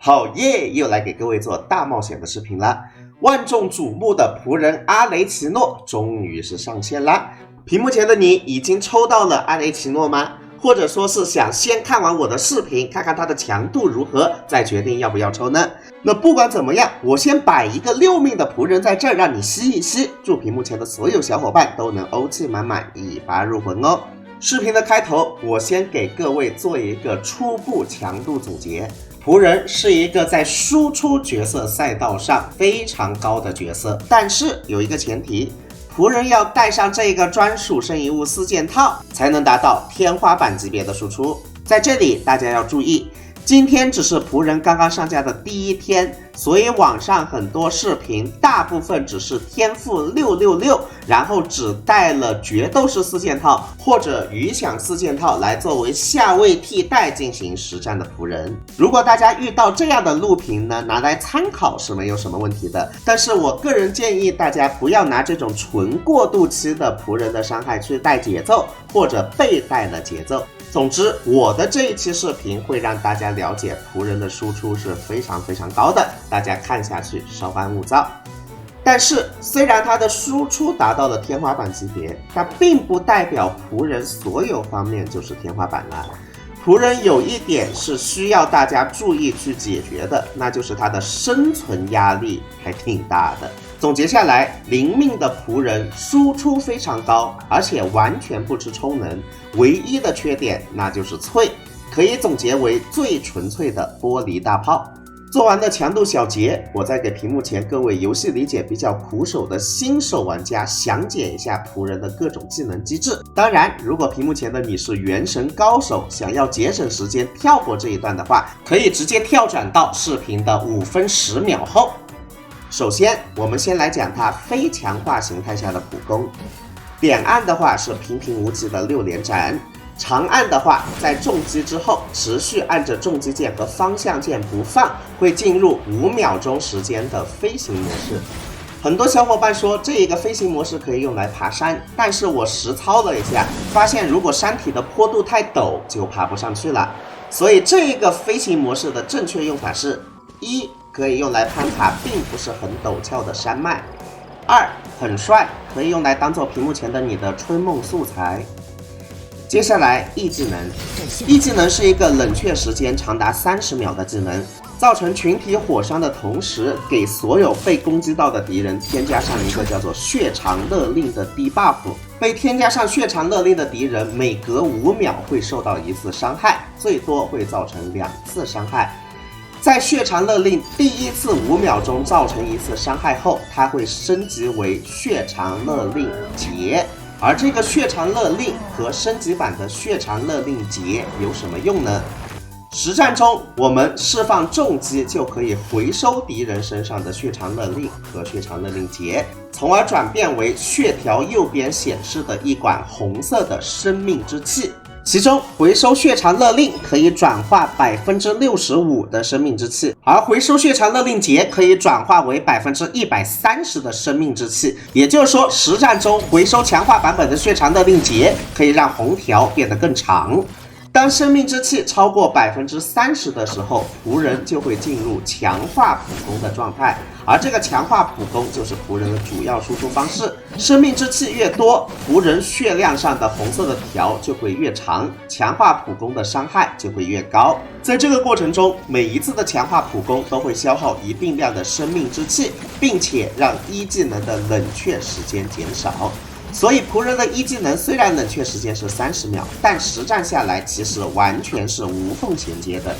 好耶，又来给各位做大冒险的视频啦！万众瞩目的仆人阿雷奇诺终于是上线啦！屏幕前的你已经抽到了阿雷奇诺吗？或者说是想先看完我的视频，看看它的强度如何，再决定要不要抽呢？那不管怎么样，我先摆一个6命的仆人在这儿，让你吸一吸。祝屏幕前的所有小伙伴都能欧气满满，一发入魂哦！视频的开头，我先给各位做一个初步强度总结。仆人是一个在输出角色赛道上非常高的角色，但是有一个前提，仆人要带上这个专属圣遗物4件套，才能达到天花板级别的输出。在这里大家要注意，今天只是仆人刚刚上架的第1天，所以网上很多视频大部分只是天赋666，然后只带了决斗士4件套或者余响4件套来作为下位替代进行实战的仆人。如果大家遇到这样的录屏呢，拿来参考是没有什么问题的，但是我个人建议大家不要拿这种纯过渡期的仆人的伤害去带节奏，或者被带了节奏。总之，我的这一期视频会让大家了解仆人的输出是非常高的，大家看下去稍安勿躁。但是虽然它的输出达到了天花板级别，它并不代表仆人所有方面就是天花板了。仆人有一点是需要大家注意去解决的，那就是它的生存压力还挺大的。总结下来，0命的仆人输出非常高，而且完全不吃充能，唯一的缺点那就是脆，可以总结为最纯粹的玻璃大炮。做完了强度小结，我再给屏幕前各位游戏理解比较苦手的新手玩家详解一下仆人的各种技能机制。当然，如果屏幕前的你是元神高手，想要节省时间跳过这一段的话，可以直接跳转到视频的5分10秒后。首先，我们先来讲它非强化形态下的普攻。点按的话是平平无奇的6连斩，长按的话在重击之后持续按着重击键和方向键不放，会进入5秒钟时间的飞行模式。很多小伙伴说这一个飞行模式可以用来爬山，但是我实操了一下，发现如果山体的坡度太陡就爬不上去了。所以这一个飞行模式的正确用法是：1可以用来攀爬并不是很陡峭的山脉；2很帅，可以用来当做屏幕前的你的春梦素材。接下来 E 技能，E 技能是一个冷却时间长达30秒的技能，造成群体火伤的同时，给所有被攻击到的敌人添加上一个叫做血长勒令的低 buff。被添加上血长勒令的敌人每隔5秒会受到1次伤害，最多会造成2次伤害。在血长勒令第1次5秒钟造成1次伤害后，它会升级为血长勒令劫。而这个血长勒令和升级版的血长勒令劫有什么用呢？实战中，我们释放重击就可以回收敌人身上的血长勒令和血长勒令劫，从而转变为血条右边显示的一管红色的生命之气。其中回收血长勒令可以转化65%的生命之气，而回收血长勒令劫可以转化为130%的生命之气。也就是说，实战中回收强化版本的血长勒令劫可以让红条变得更长。当生命之气超过30%的时候，仆人就会进入强化普攻的状态，而这个强化普攻就是仆人的主要输出方式。生命之气越多，仆人血量上的红色的条就会越长，强化普攻的伤害就会越高。在这个过程中，每一次的强化普攻都会消耗一定量的生命之气，并且让1技能的冷却时间减少。所以仆人的1技能虽然冷却时间是30秒，但实战下来其实完全是无缝衔接的。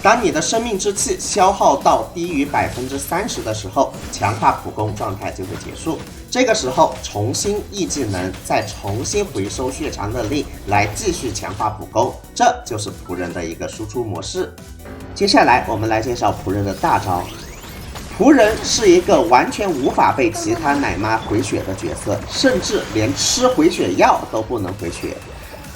当你的生命之气消耗到低于30%的时候，强化普攻状态就会结束。这个时候重新E技能，再重新回收血长勒令来继续强化普攻，这就是仆人的一个输出模式。接下来我们来介绍仆人的大招。仆人是一个完全无法被其他奶妈回血的角色，甚至连吃回血药都不能回血。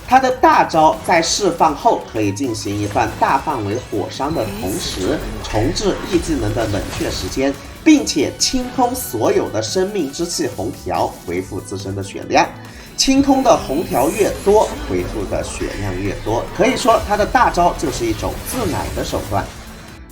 他的大招在释放后可以进行一段大范围火伤的同时，重置E技能的冷却时间，并且清空所有的生命之气红条，恢复自身的血量。清空的红条越多，恢复的血量越多。可以说他的大招就是一种自奶的手段。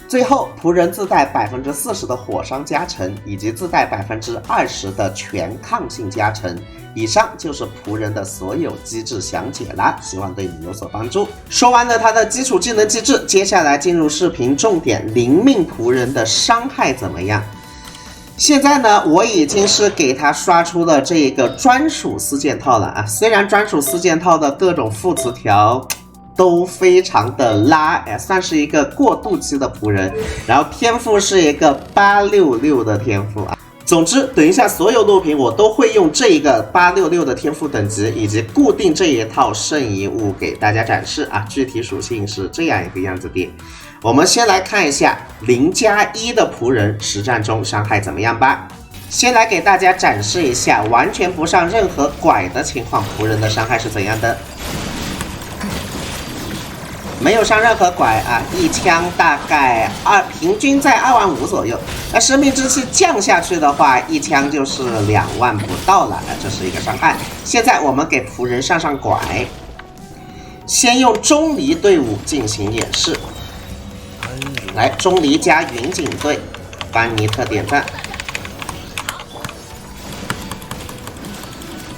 最后，仆人自带40%的火伤加成，以及自带20%的全抗性加成。以上就是仆人的所有机制详解啦，希望对你有所帮助。说完了他的基础技能机制，接下来进入视频重点，灵命仆人的伤害怎么样？现在呢，我已经是给他刷出了这个专属4件套了啊。虽然专属4件套的各种副词条都非常的拉，算是一个过渡期的仆人，然后天赋是一个866的天赋啊。总之，等一下所有录屏我都会用这一个866的天赋等级以及固定这一套圣遗物给大家展示啊，具体属性是这样一个样子的。我们先来看一下0+1的仆人实战中伤害怎么样吧。先来给大家展示一下完全不上任何拐的情况，仆人的伤害是怎样的。没有上任何拐啊，一枪大概平均在25000左右。那生命之气降下去的话，一枪就是2万不到了，这是一个伤害。现在我们给仆人上拐，先用钟离队伍进行演示。来，钟离加云锦队，班尼特点赞。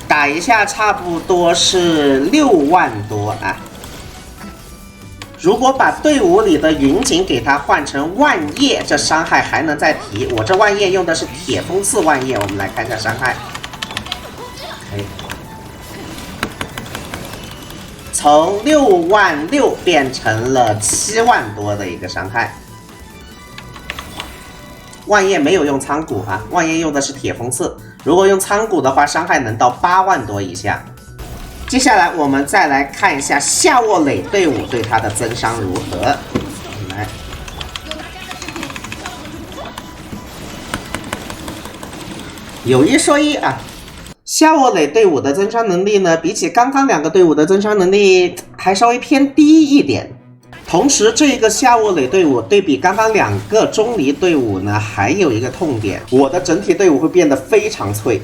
打一下差不多是6万多啊。如果把队伍里的云锦给它换成万叶，这伤害还能再提。我这万叶用的是铁锋刺万叶，我们来看一下伤害。从66000变成了7万多的一个伤害。万叶没有用仓谷啊，万叶用的是铁锋刺。如果用仓谷的话，伤害能到8万多以下。接下来我们再来看一下夏沃磊队伍对他的增伤如何。来，有一说一啊，夏沃磊队伍的增伤能力呢，比起刚刚2个队伍的增伤能力还稍微偏低一点。同时，这个夏沃磊队伍对比刚刚2个钟离队伍呢，还有一个痛点，我的整体队伍会变得非常脆。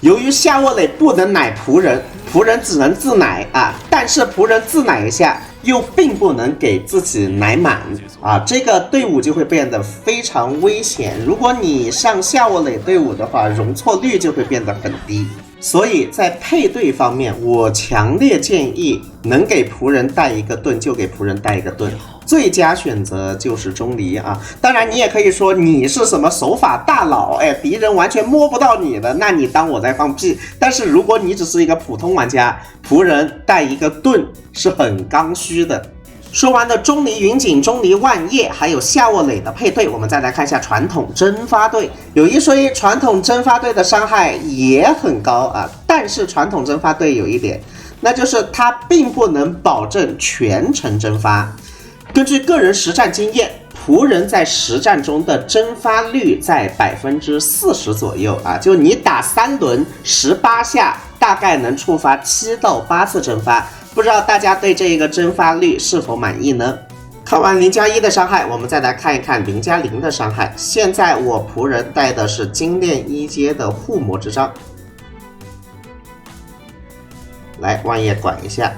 由于夏沃磊不能奶仆人，仆人只能自奶啊，但是仆人自奶一下又并不能给自己奶满啊，这个队伍就会变得非常危险。如果你上夏沃磊队伍的话，容错率就会变得很低。所以在配对方面，我强烈建议能给仆人带一个盾就给仆人带一个盾，最佳选择就是钟离啊。当然你也可以说你是什么手法大佬，敌人完全摸不到你的，那你当我在放屁。但是如果你只是一个普通玩家，仆人带一个盾是很刚需的。说完了钟离云锦、钟离万叶还有夏沃磊的配对，我们再来看一下传统蒸发队。有一说一，传统蒸发队的伤害也很高啊，但是传统蒸发队有一点，那就是它并不能保证全程蒸发。根据个人实战经验，仆人在实战中的蒸发率在40%左右啊，就你打3轮18下，大概能触发7到8次蒸发。不知道大家对这个蒸发率是否满意呢？看完0+1的伤害，我们再来看一看0+0的伤害。现在我仆人带的是精炼1阶的护魔之杖，来万叶管一下，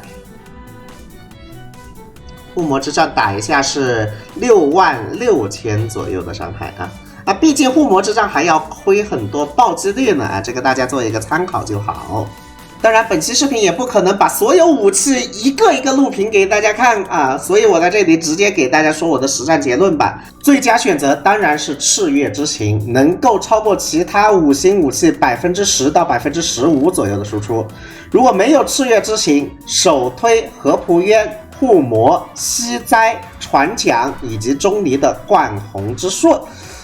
护魔之杖打一下是66000左右的伤害啊，毕竟护魔之杖还要亏很多暴击率呢啊，这个大家做一个参考就好。当然本期视频也不可能把所有武器一个一个录屏给大家看啊，所以我在这里直接给大家说我的实战结论吧。最佳选择当然是赤月之行，能够超过其他5星武器10%到15%左右的输出。如果没有赤月之行，首推合仆渊、护魔、西灾、传讲以及钟离的冠红之术，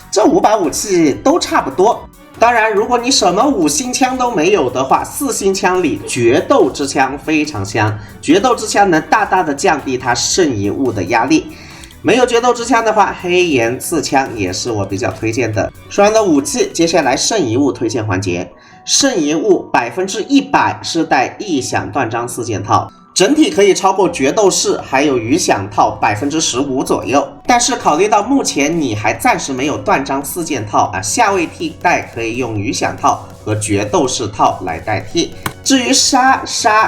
这5把武器都差不多。当然如果你什么5星枪都没有的话，4星枪里决斗之枪非常香，决斗之枪能大大的降低它圣遗物的压力。没有决斗之枪的话，黑岩刺枪也是我比较推荐的。说完了武器，接下来圣遗物推荐环节。圣遗物100%是带异响断章4件套，整体可以超过决斗士还有余响套15%左右。但是考虑到目前你还暂时没有断章4件套啊，下位替代可以用余响套和决斗士套来代替。至于杀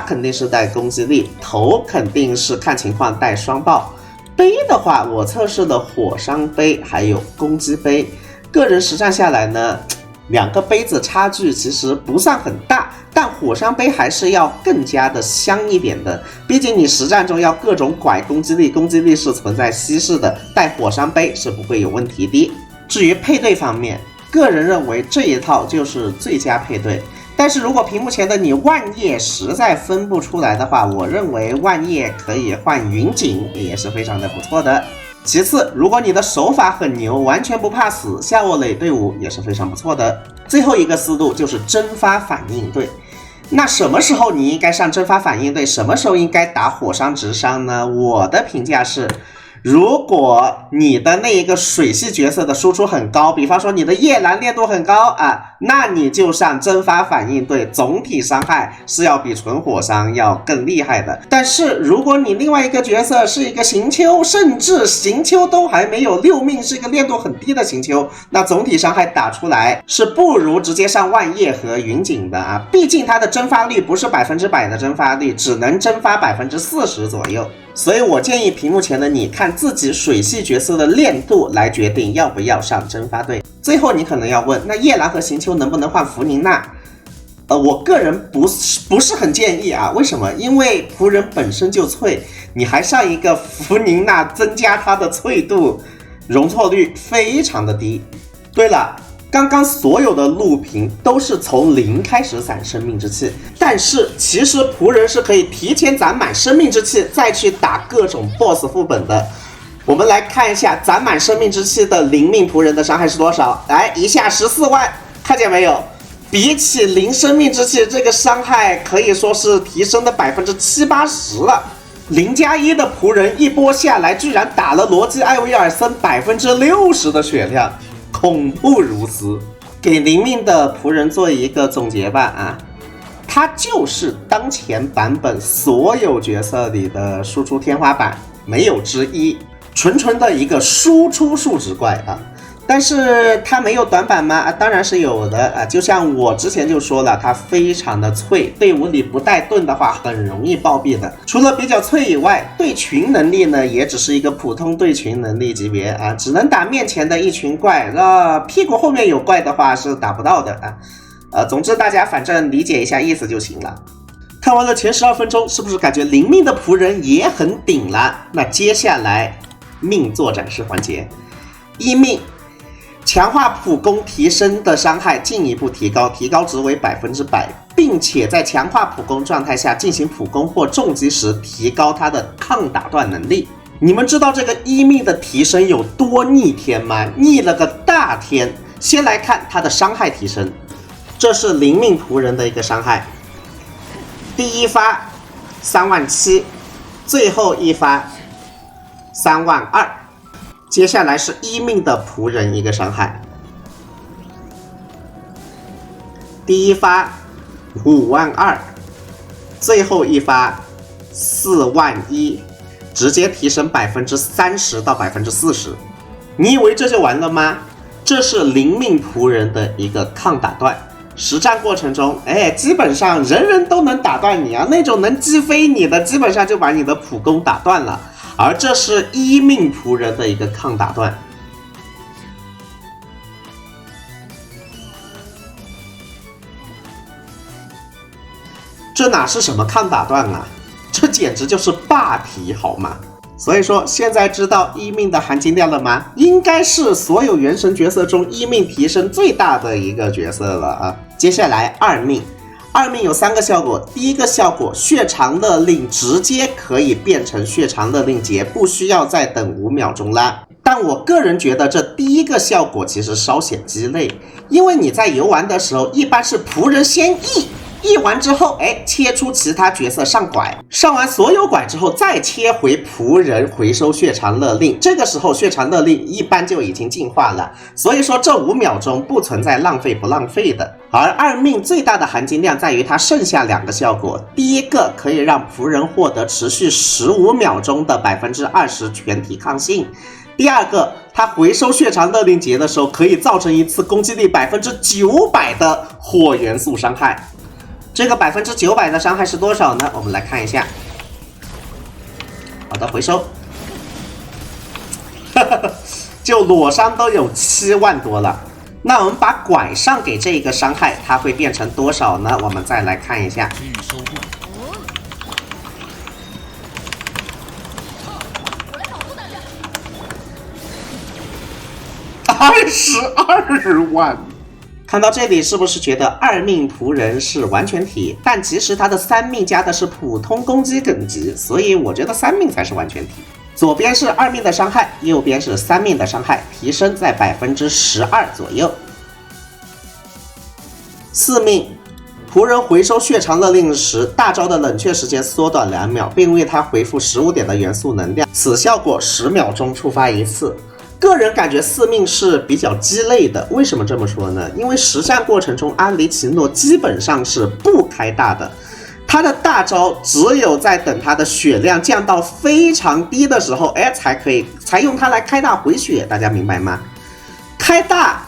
肯定是带攻击力，头肯定是看情况带双爆。杯的话，我测试了火伤杯还有攻击杯，个人实战下来呢，两个杯子差距其实不算很大，但火伤杯还是要更加的香一点的，毕竟你实战中要各种拐攻击力，攻击力是存在稀释的，带火伤杯是不会有问题的。至于配对方面，个人认为这一套就是最佳配对。但是如果屏幕前的你万叶实在分不出来的话，我认为万叶可以换云锦也是非常的不错的。其次，如果你的手法很牛，完全不怕死，下卧垒队伍也是非常不错的。最后一个思路就是蒸发反应队。那什么时候你应该上蒸发反应队，什么时候应该打火伤直伤呢？我的评价是，如果你的那一个水系角色的输出很高，比方说你的夜兰烈度很高啊，那你就上蒸发反应队，总体伤害是要比纯火伤要更厉害的。但是如果你另外一个角色是一个行丘，甚至行丘都还没有6命，是一个烈度很低的行丘，那总体伤害打出来是不如直接上万叶和云锦的啊，毕竟它的蒸发率不是100%的蒸发率，只能蒸发40%左右。所以我建议屏幕前的你看自己水系角色的练度来决定要不要上蒸发队。最后你可能要问，那夜兰和行丘能不能换弗宁娜？我个人不是很建议啊，为什么？因为仆人本身就脆，你还上一个弗宁娜增加它的脆度，容错率非常的低。对了，刚刚所有的录屏都是从0开始攒生命之气，但是其实仆人是可以提前攒满生命之气再去打各种 BOSS 副本的。我们来看一下攒满生命之气的0命仆人的伤害是多少，来一下14万，看见没有？比起0生命之气，这个伤害可以说是提升的70-80%了。0+1的仆人一波下来居然打了罗基艾薇尔森60%的血量，恐怖如斯。给0命的仆人做一个总结吧啊，他就是当前版本所有角色里的输出天花板，没有之一，纯纯的一个输出数值怪啊。但是它没有短板吗？当然是有的啊！就像我之前就说了，它非常的脆，队伍里不带盾的话很容易暴毙的。除了比较脆以外，对群能力呢也只是一个普通对群能力级别啊，只能打面前的一群怪，屁股后面有怪的话是打不到的啊。总之大家反正理解一下意思就行了。看完了前12分钟，是不是感觉0命的仆人也很顶了？那接下来命做展示环节，1命。强化普攻提升的伤害进一步提高，提高值为100%，并且在强化普攻状态下进行普攻或重击时提高它的抗打断能力。你们知道这个1命的提升有多逆天吗？逆了个大天！先来看它的伤害提升，这是0命仆人的一个伤害，第一发37000，最后一发32000。接下来是1命的仆人一个伤害，第一发52000，最后一发41000，直接提升30%到40%。你以为这就完了吗？这是0命仆人的一个抗打断。实战过程中，基本上人人都能打断你啊，那种能击飞你的，基本上就把你的普攻打断了。而这是1命仆人的一个抗打断。这哪是什么抗打断啊，这简直就是霸体好吗？所以说现在知道1命的含金量了吗？应该是所有原神角色中1命提升最大的一个角色了啊。接下来2命。2命有3个效果，第一个效果，血长勒令直接可以变成血长勒令结，不需要再等5秒钟啦。但我个人觉得这第一个效果其实稍显鸡肋，因为你在游玩的时候一般是仆人先E完之后，切出其他角色上拐，上完所有拐之后再切回仆人回收血长勒令，这个时候血长勒令一般就已经进化了，所以说这5秒钟不存在浪费不浪费的。而2命最大的含金量在于它剩下2个效果，第一个可以让仆人获得持续15秒钟的20%全体抗性，第二个，它回收血长勒令结的时候可以造成一次攻击力900%的火元素伤害。这个900%的伤害是多少呢？我们来看一下。好的，回收就裸伤都有7万多了。那我们把拐上给这个伤害，它会变成多少呢？我们再来看一下。22万。看到这里，是不是觉得2命仆人是完全体？但其实他的3命加的是普通攻击等级，所以我觉得3命才是完全体。左边是2命的伤害，右边是3命的伤害，提升在12%左右。4命，仆人回收血肠勒令时，大招的冷却时间缩短2秒，并为它回复15点的元素能量，此效果10秒钟触发一次。个人感觉4命是比较鸡肋的，为什么这么说呢？因为实战过程中，阿雷奇诺基本上是不开大的，他的大招只有在等他的血量降到非常低的时候，才用它来开大回血，大家明白吗？开大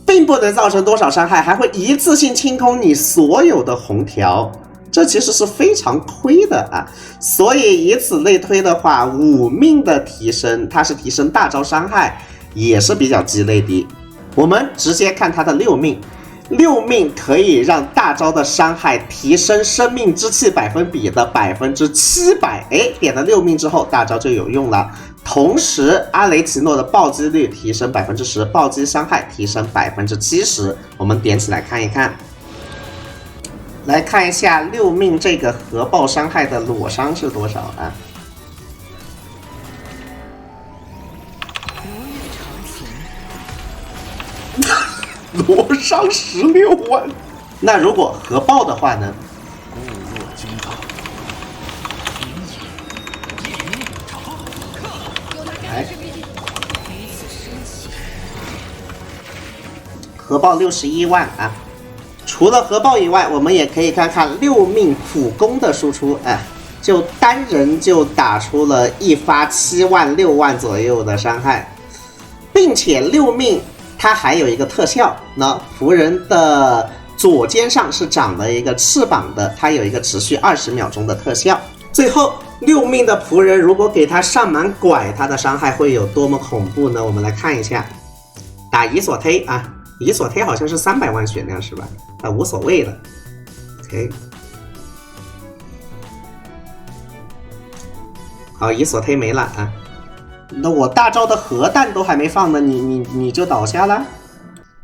并不能造成多少伤害，还会一次性清空你所有的红条。这其实是非常亏的啊，所以以此类推的话，5命的提升，它是提升大招伤害，也是比较鸡肋的。我们直接看它的6命，6命可以让大招的伤害提升生命之气百分比的700%，点了6命之后，大招就有用了。同时，阿雷奇诺的暴击率提升10%，暴击伤害提升70%。我们点起来看一看。来看一下6命这个核爆伤害的裸伤是多少啊？裸伤16万。那如果核爆的话呢？来，核爆61万啊！除了核爆以外，我们也可以看看6命普攻的输出，就单人就打出了一发7万6万左右的伤害，并且6命它还有一个特效，那仆人的左肩上是长了一个翅膀的，它有一个持续20秒钟的特效。最后6命的仆人如果给他上满拐，他的伤害会有多么恐怖呢？我们来看一下，打伊索忒啊。伊索忒好像是300万血量是吧？无所谓的。OK， 好，伊索忒没了啊。那我大招的核弹都还没放呢，你就倒下了？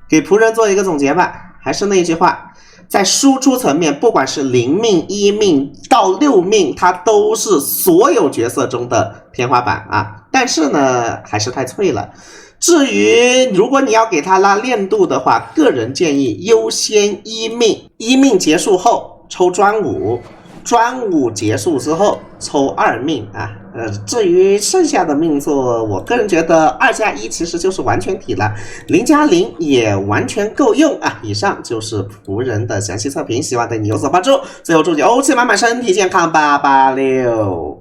给仆人做一个总结吧，还是那句话，在输出层面，不管是0命、1命到6命，它都是所有角色中的天花板啊。但是呢，还是太脆了。至于如果你要给他拉练度的话，个人建议优先1命，1命结束后抽专武，专武结束之后抽2命啊。至于剩下的命座，我个人觉得2+1其实就是完全体了，0+0也完全够用啊。以上就是仆人的详细测评，希望对你有所帮助。最后祝你欧气满满，身体健康，886。